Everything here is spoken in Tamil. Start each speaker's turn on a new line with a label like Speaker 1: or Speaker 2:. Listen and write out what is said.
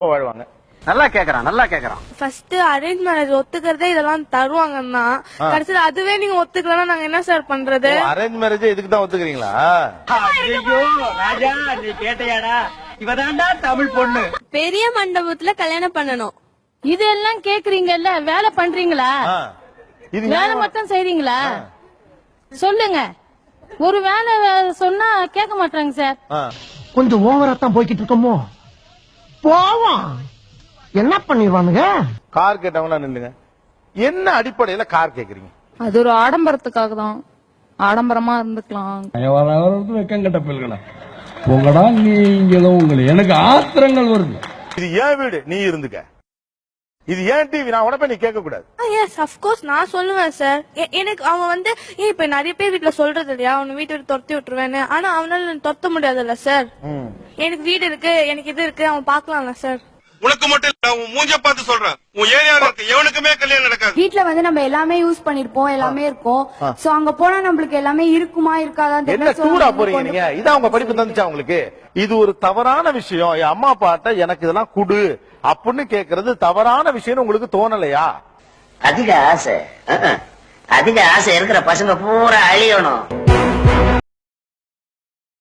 Speaker 1: வாழ்வாங்க. நல்லா கேக்குறான்.
Speaker 2: ஃபர்ஸ்ட் அரேஞ்ச் மேரேஜ் ஒத்துக்கிறதே இதெல்லாம் தருவாங்கன்னா கடைசியில அதுவே நீங்க ஒத்துக்கலன்னா நாங்க என்ன சார் பண்றது?
Speaker 1: அரேஞ்ச் மேரேஜ் இதுக்கு தான் ஒத்துக்கிறீங்களா?
Speaker 3: ஐயோ ராஜா, நீ கேட்டையாடா? இவதான்டா தமிழ் பொண்ணு.
Speaker 2: பெரிய மண்டபத்துல கல்யாணம் பண்ணணும்.
Speaker 4: இதெல்லாம் கேக்குறீங்கல்ல, வேலை பண்றீங்களா? வேலை மட்டும் செய்றீங்களா? சொல்லுங்க. ஒரு வேலை சொன்னா கேட்க மாட்டாங்க சார்.
Speaker 5: கொஞ்சம் ஓவரா தான் போய்கிட்டு இருக்கோமோ. போவோம், என்ன பண்ணிடுவானுங்க?
Speaker 1: கார் கேட்டவங்களா நில்லுங்க. என்ன அடிப்படையில கார் கேக்குறீங்க?
Speaker 4: அது ஒரு ஆடம்பரத்துக்காக தான். ஆடம்பரமா இருந்துக்கலாம்.
Speaker 6: வெக்கம் கட்ட பிள்ளைகளா உங்களடா நீங்களும் உங்களை எனக்கு ஆத்திரங்கள் வருது.
Speaker 1: இது ஏன் வீடு, நீ இருந்துக்க. இது ஏன் டிவி, நான் உடனே நீ கேட்க கூடாது.
Speaker 2: எஸ் அஃப்கோர்ஸ் நான் சொல்லுவேன் சார். எனக்கு அவன் வந்து இப்ப நிறைய பேர் வீட்டுல சொல்றது இல்லையா, அவனை வீட்டு விட்டு துரத்தி விட்டுருவேன்னு. ஆனா அவனால துரத்த முடியாதுல்ல சார். எனக்கு வீடு இருக்கு, எனக்கு இது இருக்கு, அவன் பாக்கலாம்ல சார்.
Speaker 7: உனக்கு மட்டும் இல்ல, உன் மூஞ்ச பார்த்து சொல்றேன். உன் ஏரியால இருக்க எவனுக்குமே கல்யாணம் நடக்காது.
Speaker 8: வீட்ல வந்து நம்ம எல்லாமே யூஸ் பண்ணிருப்போம், எல்லாமே இருக்கும். சோ அங்க போனா நம்மளுக்கு எல்லாமே இருக்குமா இருக்காதான்
Speaker 1: என்ன டூரா போறீங்க நீங்க? இதான் உங்க படிப்பு தந்துச்சா உங்களுக்கு? இது ஒரு தவறான விஷயம். என் அம்மா அப்பாட்ட எனக்கு இதெல்லாம் குடு அப்படின்னு கேக்குறது தவறான விஷயம் உங்களுக்கு தோணலையா?
Speaker 9: அதிக ஆசை இருக்கிற பசங்க பூரா அழியணும்.